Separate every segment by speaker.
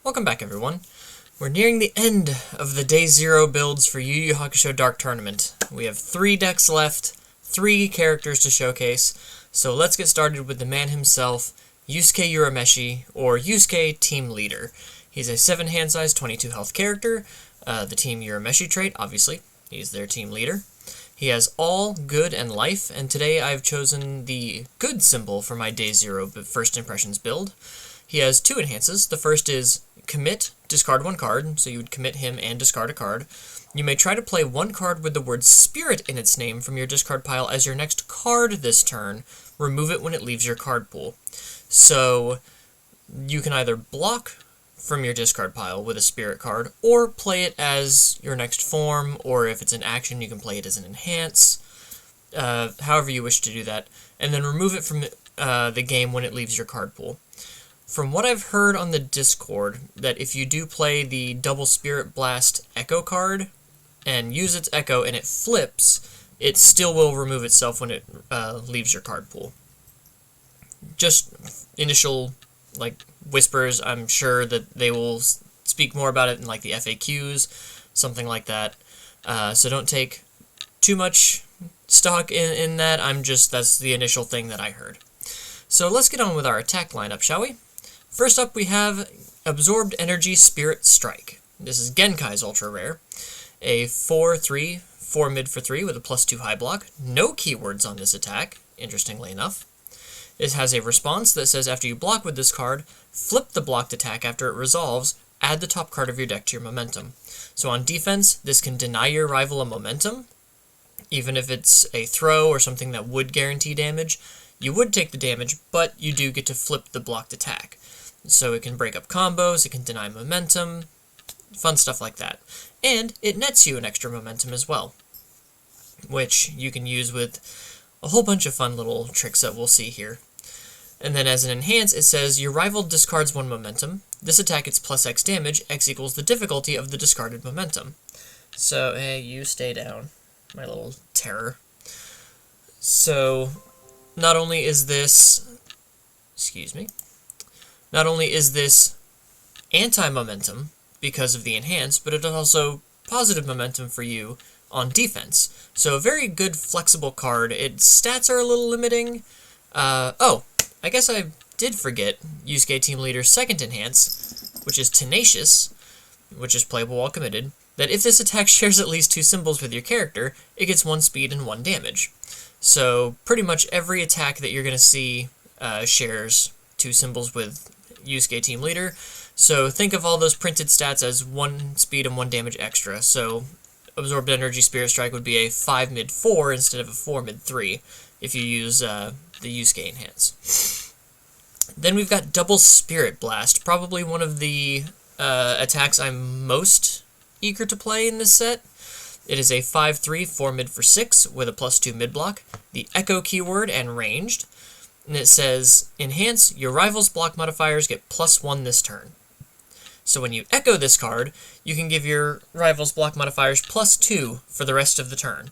Speaker 1: Welcome back, everyone. We're nearing the end of the Day 0 builds for Yu Yu Hakusho Dark Tournament. We have 3 decks left, 3 characters to showcase, so let's get started with the man himself, Yusuke Urameshi, or Yusuke Team Leader. He's a 7 hand size, 22 health character, the Team Urameshi trait, obviously. He's their team leader. He has all good and life, and today I've chosen the good symbol for my Day 0 First Impressions build. He has 2 enhances. The first is commit, discard 1 card, so you would commit him and discard a card. You may try to play 1 card with the word spirit in its name from your discard pile as your next card this turn. Remove it when it leaves your card pool. So you can either block from your discard pile with a spirit card, or play it as your next form, or if it's an action, you can play it as an enhance, however you wish to do that, and then remove it from the game when it leaves your card pool. From what I've heard on the Discord, that if you do play the double Spirit Blast Echo card, and use its Echo and it flips, it still will remove itself when it leaves your card pool. Just initial, whispers. I'm sure that they will speak more about it in, the FAQs, something like that. So don't take too much stock in that. That's the initial thing that I heard. So let's get on with our attack lineup, shall we? First up, we have Absorbed Energy Spirit Strike. This is Genkai's ultra rare. A 4/3, 4 mid for 3 with a +2 high block. No keywords on this attack, interestingly enough. It has a response that says after you block with this card, flip the blocked attack after it resolves, add the top card of your deck to your momentum. So on defense, this can deny your rival a momentum. Even if it's a throw or something that would guarantee damage, you would take the damage, but you do get to flip the blocked attack. So it can break up combos, it can deny momentum, fun stuff like that. And it nets you an extra momentum as well, which you can use with a whole bunch of fun little tricks that we'll see here. And then as an enhance, it says your rival discards 1 momentum. This attack gets +X damage, X equals the difficulty of the discarded momentum. So, hey, you stay down, my little terror. So, not only is this anti-momentum because of the enhance, but it is also positive momentum for you on defense. So a very good flexible card. Its stats are a little limiting. I guess I did forget Yusuke Team Leader's second enhance, which is Tenacious, which is playable while committed, that if this attack shares at least 2 symbols with your character, it gets 1 speed and 1 damage. So pretty much every attack that you're going to see shares 2 symbols with Yusuke Team Leader. So think of all those printed stats as 1 speed and 1 damage extra. So Absorbed Energy Spirit Strike would be a 5 mid 4 instead of a 4 mid 3 if you use the Yusuke enhance. Then we've got Double Spirit Blast, probably one of the attacks I'm most eager to play in this set. It is a 5/3, 4 mid for 6 with a +2 mid block, the Echo keyword, and ranged. And it says, enhance, your rival's block modifiers get +1 this turn. So when you echo this card, you can give your rival's block modifiers +2 for the rest of the turn.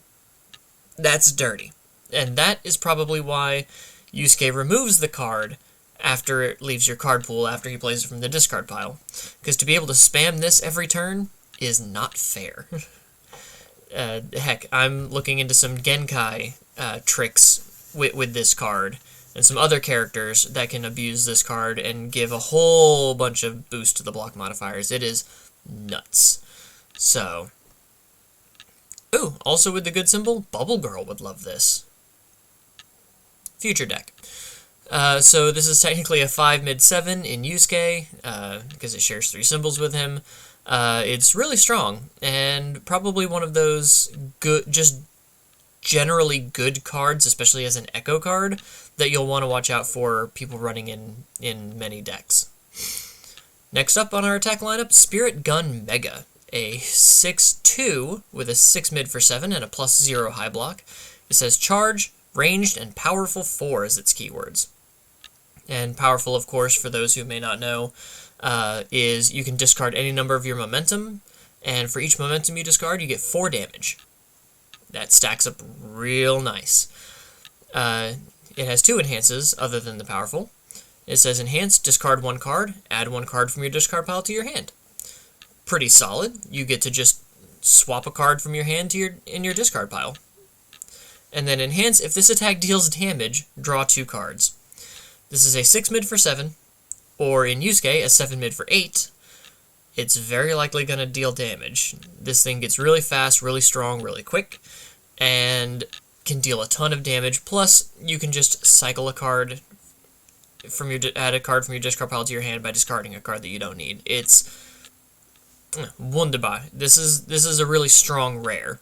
Speaker 1: That's dirty. And that is probably why Yusuke removes the card after it leaves your card pool, after he plays it from the discard pile. Because to be able to spam this every turn is not fair. Heck, I'm looking into some Genkai tricks with this card, and some other characters that can abuse this card and give a whole bunch of boost to the block modifiers. It is nuts. So, ooh, also with the good symbol, Bubble Girl would love this. Future deck. So this is technically a 5 mid 7 in Yusuke, because it shares 3 symbols with him. It's really strong, and probably one of those good, just generally good cards, especially as an Echo card, that you'll want to watch out for people running in many decks. Next up on our attack lineup, Spirit Gun Mega, a 6/2 with a 6 mid for 7 and a +0 high block. It says charge, ranged, and powerful 4 as its keywords. And powerful, of course, for those who may not know, is you can discard any number of your momentum, and for each momentum you discard, you get 4 damage. That stacks up real nice. It has 2 enhances other than the powerful. It says enhance, discard one card, add one card from your discard pile to your hand. Pretty solid. You get to just swap a card from your hand to in your discard pile. And then enhance, if this attack deals damage, draw 2 cards. This is a 6 mid for 7, or in Yusuke, a 7 mid for 8. It's very likely going to deal damage. This thing gets really fast, really strong, really quick, and can deal a ton of damage. Plus, you can just cycle a card from your add a card from your discard pile to your hand by discarding a card that you don't need. It's wunderbar. This is a really strong rare,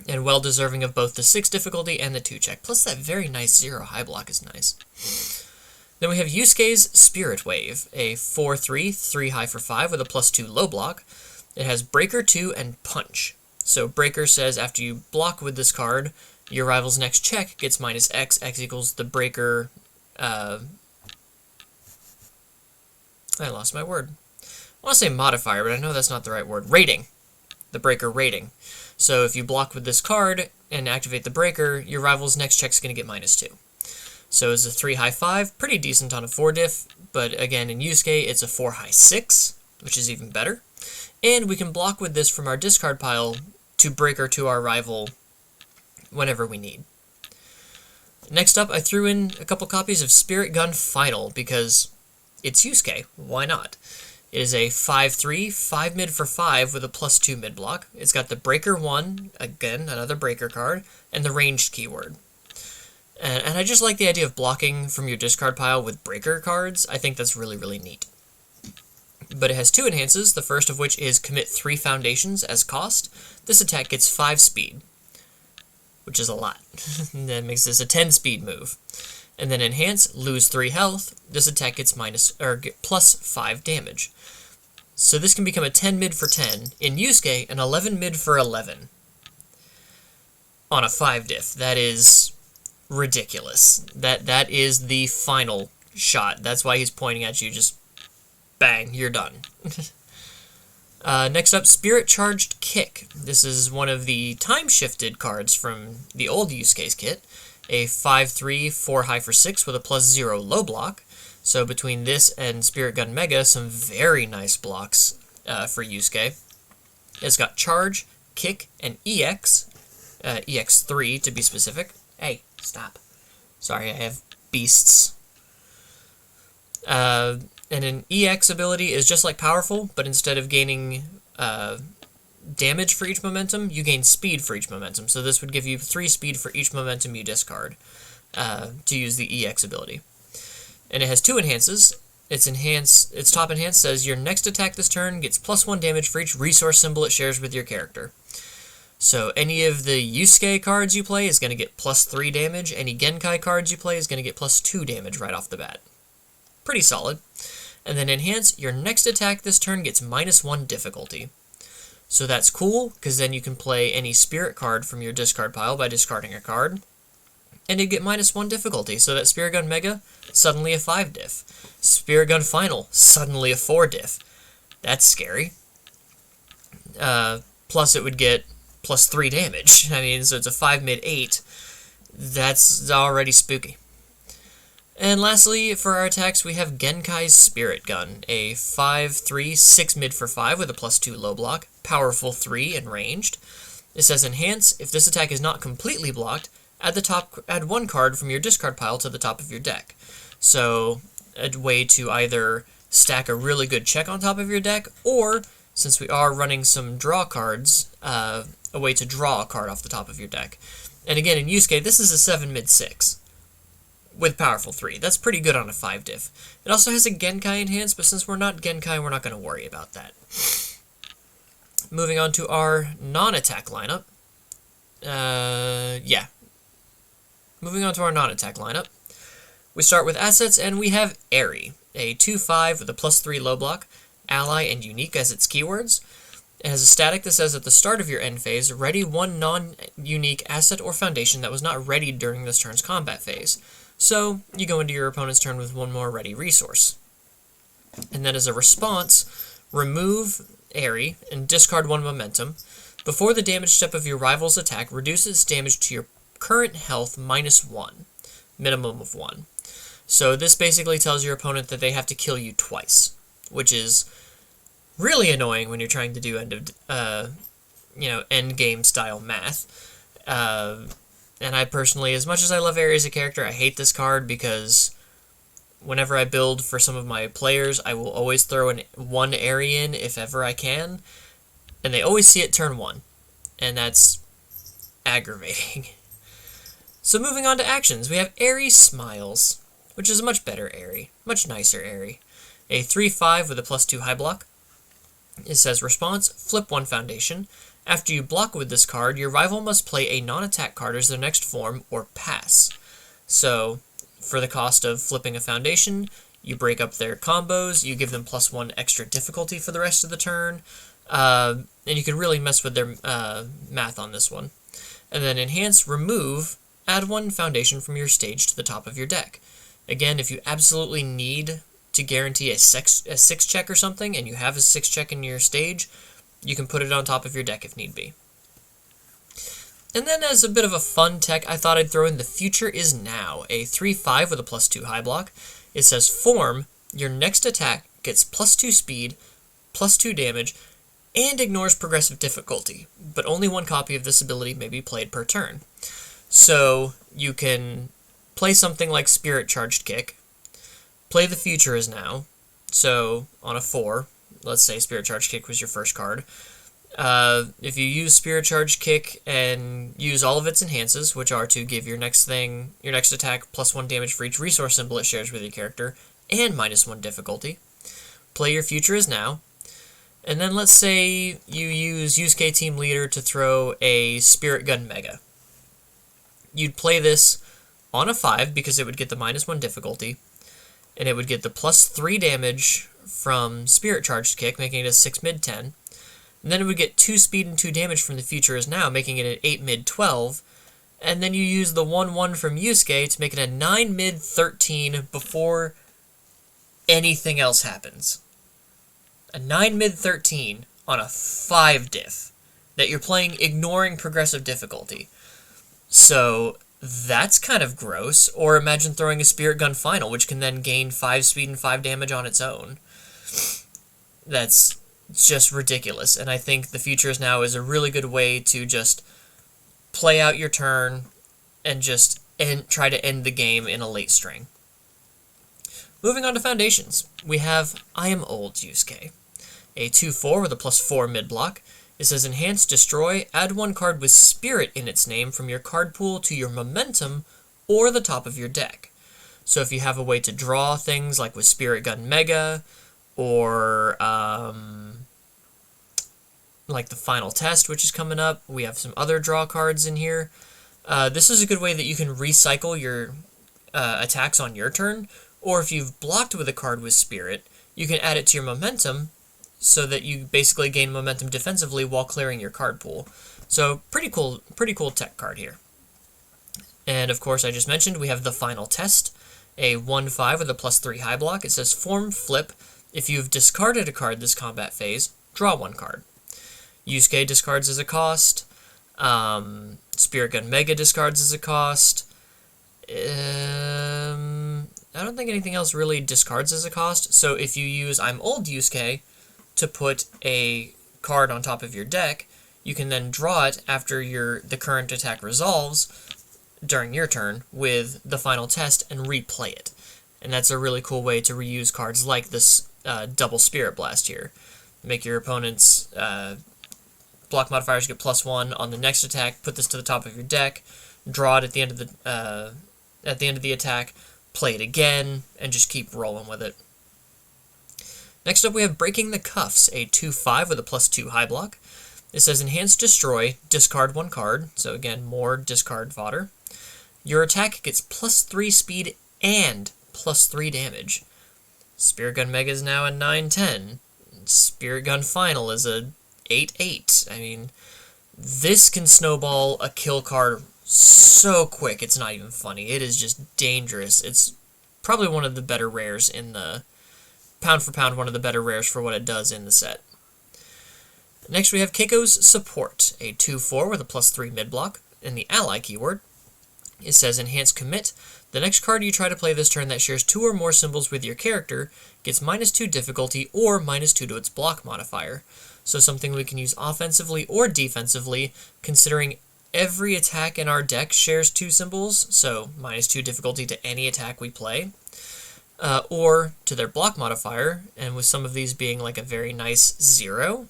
Speaker 1: and well deserving of both the 6 difficulty and the 2 check. Plus, that very nice 0 high block is nice. Then we have Yusuke's Spirit Wave, a 4/3, 3 high for 5 with a +2 low block. It has Breaker 2 and Punch. So Breaker says after you block with this card, your rival's next check gets -X. X equals the Breaker. I lost my word. I want to say modifier, but I know that's not the right word. Rating. The Breaker rating. So if you block with this card and activate the Breaker, your rival's next check is going to get -2. So it's a 3 high 5, pretty decent on a 4 diff, but again in Yusuke it's a 4 high 6, which is even better. And we can block with this from our discard pile to Breaker to our rival whenever we need. Next up, I threw in a couple copies of Spirit Gun Final because it's Yusuke. Why not? It is a 5/3, 5 mid for 5 with a +2 mid block. It's got the Breaker 1, again, another Breaker card, and the ranged keyword. And I just like the idea of blocking from your discard pile with Breaker cards. I think that's really, really neat. But it has 2 enhances, the first of which is commit 3 foundations as cost. This attack gets 5 speed, which is a lot. That makes this a 10 speed move. And then enhance, lose 3 health. This attack gets +5 damage. So this can become a 10 mid for 10. In Yusuke, an 11 mid for 11. On a 5 diff. That is ridiculous. That is the final shot. That's why he's pointing at you. Just bang, you're done. Next up, Spirit Charged Kick. This is one of the time-shifted cards from the old Yusuke's kit. A 5/3, 4 high for 6 with a +0 low block. So between this and Spirit Gun Mega, some very nice blocks for Yusuke. It's got Charge, Kick, and EX. EX3 to be specific. Hey, stop. Sorry, I have beasts. And an EX ability is just like Powerful, but instead of gaining damage for each momentum, you gain speed for each momentum. So this would give you 3 speed for each momentum you discard to use the EX ability. And it has 2 enhances. Its top enhance says your next attack this turn gets +1 damage for each resource symbol it shares with your character. So any of the Yusuke cards you play is going to get +3 damage. Any Genkai cards you play is going to get +2 damage right off the bat. Pretty solid. And then enhance, your next attack this turn gets -1 difficulty. So that's cool, because then you can play any spirit card from your discard pile by discarding a card, and you get -1 difficulty. So that Spirit Gun Mega, suddenly a 5 diff. Spirit Gun Final, suddenly a 4 diff. That's scary. Plus it would get +3 damage. I mean, so it's a 5 mid 8. That's already spooky. And lastly, for our attacks, we have Genkai's Spirit Gun, a 5/3, 6 mid for 5 with a +2 low block, powerful 3 and ranged. It says enhance, if this attack is not completely blocked, add 1 card from your discard pile to the top of your deck. So, a way to either stack a really good check on top of your deck, or, since we are running some draw cards, a way to draw a card off the top of your deck. And again, in Yusuke, this is a 7 mid 6. With powerful 3. That's pretty good on a 5 diff. It also has a Genkai enhance, but since we're not Genkai, we're not going to worry about that. Moving on to our non-attack lineup. Moving on to our non-attack lineup. We start with assets, and we have Airy, a 2/5 with a +3 low block, ally, and unique as its keywords. It has a static that says at the start of your end phase, ready 1 non-unique asset or foundation that was not readied during this turn's combat phase. So, you go into your opponent's turn with 1 more ready resource. And then as a response, remove Airy and discard 1 momentum. Before the damage step of your rival's attack, reduce its damage to your current health -1, minimum of 1. So this basically tells your opponent that they have to kill you twice, which is really annoying when you're trying to do end game style math. And I personally, as much as I love Aerie as a character, I hate this card because whenever I build for some of my players, I will always throw one Aerie in if ever I can, and they always see it turn 1, and that's aggravating. So moving on to actions, we have Aerie Smiles, which is a much better Aerie, much nicer Aerie. A 3/5 with a +2 high block. It says response, flip 1 foundation. After you block with this card, your rival must play a non-attack card as their next form or pass. So, for the cost of flipping a foundation, you break up their combos, you give them +1 extra difficulty for the rest of the turn, and you can really mess with their math on this one. And then enhance, remove, add 1 foundation from your stage to the top of your deck. Again, if you absolutely need to guarantee a 6 check or something, and you have a 6 check in your stage, you can put it on top of your deck if need be. And then as a bit of a fun tech, I thought I'd throw in the Future is Now, a 3/5 with a +2 high block. It says form, your next attack gets +2 speed, +2 damage, and ignores progressive difficulty, but only 1 copy of this ability may be played per turn. So you can play something like Spirit Charged Kick, play the Future is Now, so on a 4, let's say Spirit Charge Kick was your first card. If you use Spirit Charge Kick and use all of its enhances, which are to give your next attack +1 damage for each resource symbol it shares with your character, and -1 difficulty, play your Future is Now, and then let's say you use Yusuke Team Leader to throw a Spirit Gun Mega. You'd play this on a 5 because it would get the -1 difficulty, and it would get the +3 damage from Spirit Charged Kick, making it a 6 mid 10. And then it would get 2 speed and 2 damage from the Future is Now, making it an 8 mid 12. And then you use the 1/1 from Yusuke to make it a 9 mid 13 before anything else happens. A 9 mid 13 on a 5 diff that you're playing ignoring progressive difficulty. So that's kind of gross. Or imagine throwing a Spirit Gun Final, which can then gain 5 speed and 5 damage on its own. That's just ridiculous. And I think the Future is Now is a really good way to just play out your turn and just try to end the game in a late string. Moving on to foundations, we have I Am Old Yusuke, a 2/4 with a +4 mid block. It says enhance, destroy, add 1 card with Spirit in its name from your card pool to your momentum or the top of your deck. So if you have a way to draw things like with Spirit Gun Mega, or like the Final Test, which is coming up, we have some other draw cards in here. This is a good way that you can recycle your attacks on your turn, or if you've blocked with a card with Spirit, you can add it to your momentum so that you basically gain momentum defensively while clearing your card pool. So pretty cool tech card here. And of course, I just mentioned we have the Final Test, a 1/5 with a +3 high block. It says form, flip. If you've discarded a card this combat phase, draw 1 card. Yusuke discards as a cost. Spirit Gun Mega discards as a cost. I don't think anything else really discards as a cost. So if you use I'm Old Yusuke to put a card on top of your deck, you can then draw it after the current attack resolves during your turn with the Final Test and replay it. And that's a really cool way to reuse cards like this double Spirit Blast here. Make your opponent's block modifiers get +1 on the next attack, put this to the top of your deck, draw it at the end of the attack, play it again, and just keep rolling with it. Next up we have Breaking the Cuffs, a 2/5 with a +2 high block. It says enhance, destroy, discard 1 card, so again, more discard fodder. Your attack gets +3 speed and +3 damage. Spirit Gun Mega is now a 9/10. Spirit Gun Final is a 8/8. I mean, this can snowball a kill card so quick, it's not even funny. It is just dangerous. It's probably one of the better rares in the... pound for pound, one of the better rares for what it does in the set. Next we have Keiko's Support, a 2/4 with a +3 mid block, and the ally keyword. It says enhance, commit. The next card you try to play this turn that shares 2 or more symbols with your character gets -2 difficulty or -2 to its block modifier. So something we can use offensively or defensively, considering every attack in our deck shares 2 symbols, so -2 difficulty to any attack we play, or to their block modifier, and with some of these being like a very nice 0,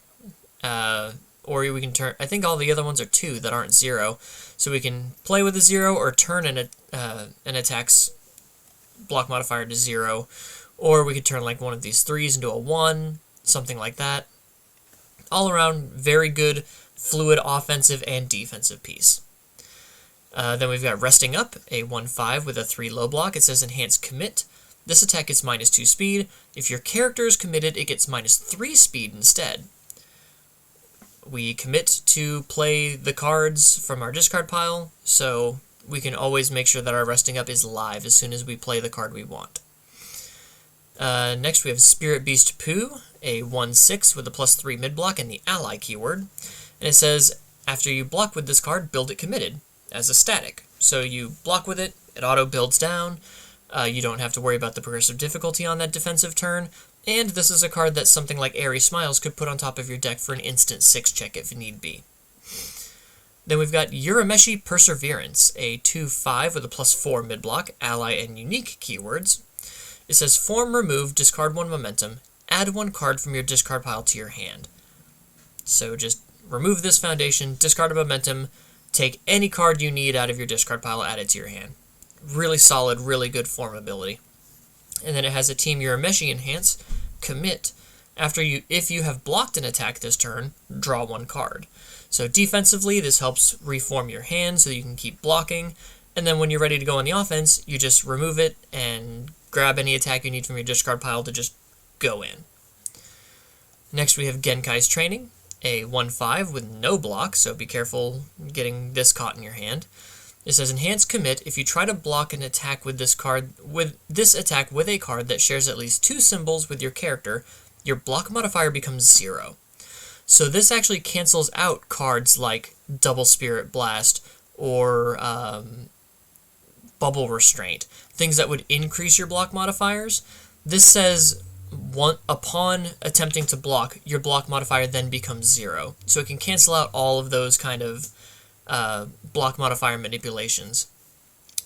Speaker 1: or we can turn, I think all the other ones are 2 that aren't 0, so we can play with a 0 or turn an attack's block modifier to 0, or we could turn like one of these 3s into a 1, something like that. All around, very good, fluid offensive and defensive piece. Then we've got Resting Up, a 1/5 with a 3 low block. It says Enhance Commit. This attack gets -2 speed. If your character is committed, it gets -3 speed instead. We commit to play the cards from our discard pile, so we can always make sure that our Resting Up is live as soon as we play the card we want. Next we have Spirit Beast Pooh, a 1/6 with a +3 mid-block and the ally keyword. And it says, after you block with this card, build it committed as a static. So you block with it, it auto builds down, you don't have to worry about the progressive difficulty on that defensive turn, and this is a card that something like Airy Smiles could put on top of your deck for an instant 6 check if need be. Then we've got Urameshi Perseverance, a 2/5 with a +4 mid-block, ally, and unique keywords. It says, form, remove, discard 1 momentum, add 1 card from your discard pile to your hand. So just remove this foundation, discard a momentum, take any card you need out of your discard pile, add it to your hand. Really solid, really good form ability. And then it has a Team Urameshi Enhance, commit. If you have blocked an attack this turn, draw 1 card. So defensively, this helps reform your hand so that you can keep blocking. And then when you're ready to go on the offense, you just remove it and grab any attack you need from your discard pile to just go in. Next we have Genkai's Training, a 1/5 with no block, so be careful getting this caught in your hand. It says Enhance Commit. If you try to block an attack with this attack with a card that shares at least 2 symbols with your character, your block modifier becomes 0. So this actually cancels out cards like Double Spirit Blast or Bubble Restraint, things that would increase your block modifiers. This says upon attempting to block, your block modifier then becomes 0. So it can cancel out all of those kind of block modifier manipulations,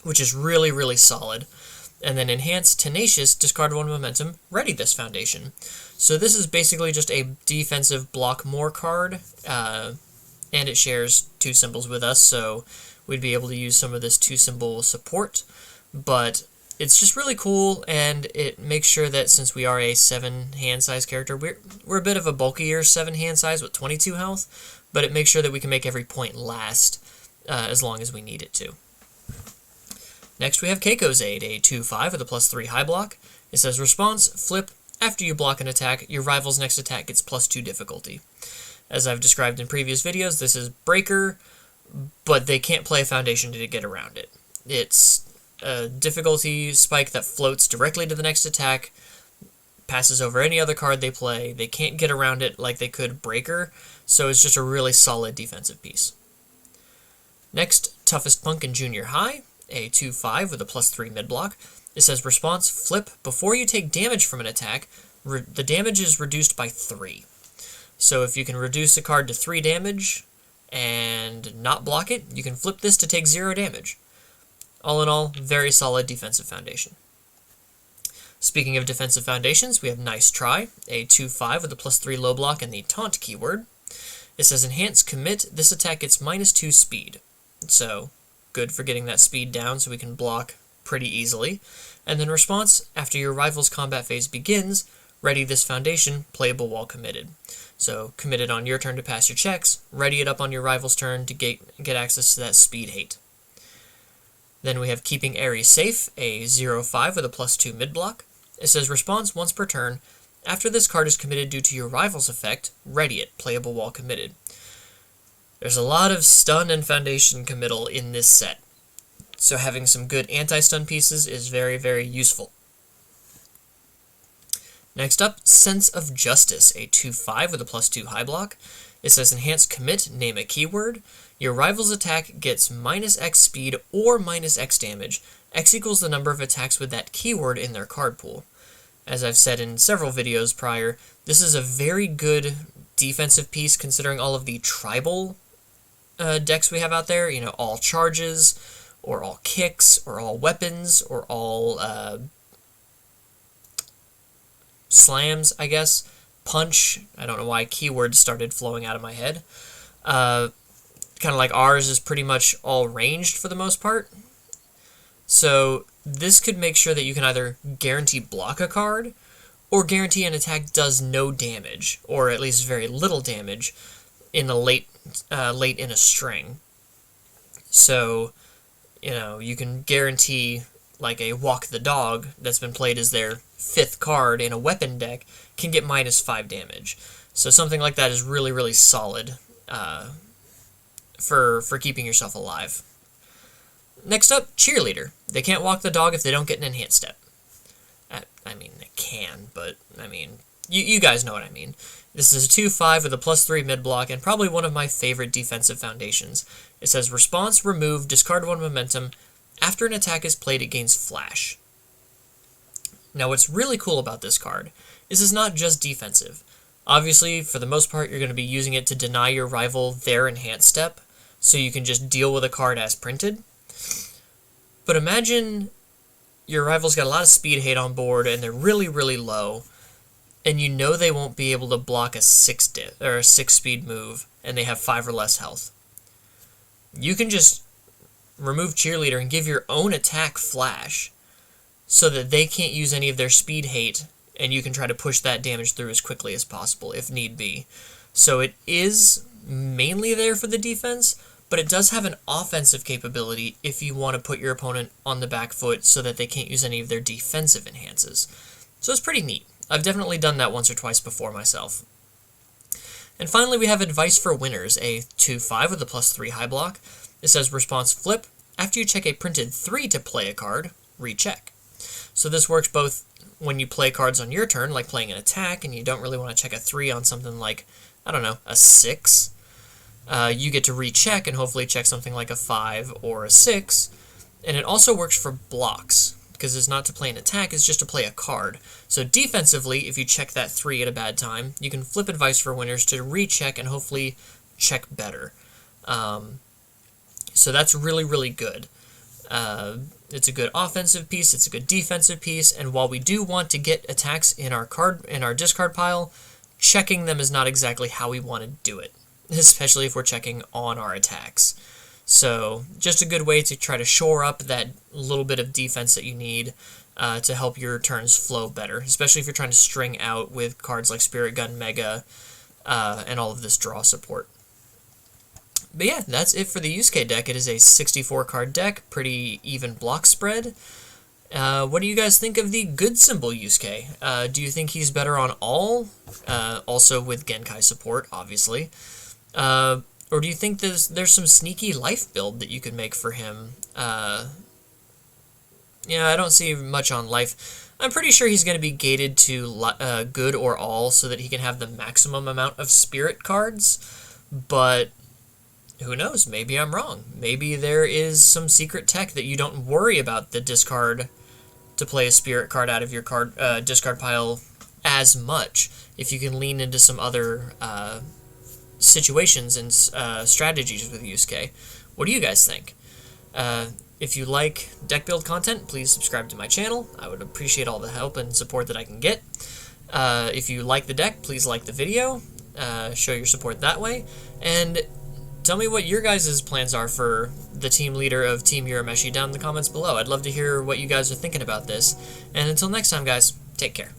Speaker 1: which is really, really solid. And then Enhance Tenacious, discard 1 momentum, ready this foundation. So this is basically just a defensive block more card, and it shares 2 symbols with us, so we'd be able to use some of this 2 symbol support, but it's just really cool, and it makes sure that since we are a 7 hand size character, we're a bit of a bulkier 7 hand size with 22 health, but it makes sure that we can make every point last as long as we need it to. Next we have Keiko's Aid, a 2/5 with a +3 high block. It says response, flip, after you block an attack, your rival's next attack gets +2 difficulty. As I've described in previous videos, this is Breaker, but they can't play a foundation to get around it. It's a difficulty spike that floats directly to the next attack, passes over any other card they play. They can't get around it like they could Breaker, so it's just a really solid defensive piece. Next, Toughest Punk in Junior High, a 2/5 with a +3 mid-block. It says response, flip, before you take damage from an attack, the damage is reduced by 3. So if you can reduce a card to 3 damage and not block it, you can flip this to take 0 damage. All in all, very solid defensive foundation. Speaking of defensive foundations, we have Nice Try, a 2/5 with a +3 low block and the taunt keyword. It says Enhance Commit, this attack gets -2 speed. So, good for getting that speed down so we can block pretty easily. And then response, after your rival's combat phase begins, ready this foundation, playable while committed. So, committed on your turn to pass your checks, ready it up on your rival's turn to get access to that speed hate. Then we have Keeping Ares Safe, a 0/5 with a +2 mid-block. It says response once per turn, after this card is committed due to your rival's effect, ready it, playable while committed. There's a lot of stun and foundation committal in this set, so having some good anti-stun pieces is very, very useful. Next up, Sense of Justice, a 2/5 with a +2 high block. It says Enhance Commit, name a keyword. Your rival's attack gets -X speed or -X damage. X equals the number of attacks with that keyword in their card pool. As I've said in several videos prior, this is a very good defensive piece considering all of the tribal decks we have out there. You know, all charges, or all kicks, or all weapons, or all slams, I guess. Punch. I don't know why keywords started flowing out of my head. Kind of like ours is pretty much all ranged for the most part. So this could make sure that you can either guarantee block a card, or guarantee an attack does no damage, or at least very little damage, in a late in a string. So, you know, you can guarantee like a Walk the Dog that's been played as their 5th card in a weapon deck can get -5 damage. So something like that is really, really solid for keeping yourself alive. Next up, Cheerleader. They can't walk the dog if they don't get an enhanced step. I mean, they can, but, I mean, you guys know what I mean. This is a 2/5 with a +3 mid-block, and probably one of my favorite defensive foundations. It says, response, remove, discard 1 momentum. After an attack is played, it gains flash. Now, what's really cool about this card is it's not just defensive. Obviously, for the most part, you're going to be using it to deny your rival their enhanced step, so you can just deal with a card as printed. But imagine your rival's got a lot of speed hate on board, and they're really, really low, and you know they won't be able to block a 6 speed move, and they have 5 or less health. You can just remove Cheerleader and give your own attack flash, so that they can't use any of their speed hate, and you can try to push that damage through as quickly as possible, if need be. So it is mainly there for the defense, but it does have an offensive capability if you want to put your opponent on the back foot so that they can't use any of their defensive enhances. So it's pretty neat. I've definitely done that once or twice before myself. And finally, we have Advice for Winners, a 2/5 with a +3 high block. It says, response flip. After you check a printed 3 to play a card, recheck. So this works both when you play cards on your turn, like playing an attack, and you don't really want to check a 3 on something like, I don't know, a 6. You get to recheck and hopefully check something like a 5 or a 6. And it also works for blocks, because it's not to play an attack, it's just to play a card. So defensively, if you check that 3 at a bad time, you can flip Advice for Winners to recheck and hopefully check better. So that's really, really good. It's a good offensive piece, it's a good defensive piece, and while we do want to get attacks in our discard pile, checking them is not exactly how we want to do it, especially if we're checking on our attacks. So just a good way to try to shore up that little bit of defense that you need to help your turns flow better, especially if you're trying to string out with cards like Spirit Gun Mega and all of this draw support. But yeah, that's it for the Yusuke deck. It is a 64-card deck, pretty even block spread. What do you guys think of the good symbol Yusuke? Do you think he's better on all? Also with Genkai support, obviously. Or do you think there's some sneaky life build that you could make for him? I don't see much on life. I'm pretty sure he's going to be gated to good or all so that he can have the maximum amount of spirit cards. But who knows? Maybe I'm wrong. Maybe there is some secret tech that you don't worry about the discard to play a spirit card out of your discard pile as much if you can lean into some other situations and strategies with Yusuke. What do you guys think? If you like deck build content, please subscribe to my channel. I would appreciate all the help and support that I can get. If you like the deck, please like the video. Show your support that way. And tell me what your guys' plans are for the team leader of Team Urameshi down in the comments below. I'd love to hear what you guys are thinking about this. And until next time, guys, take care.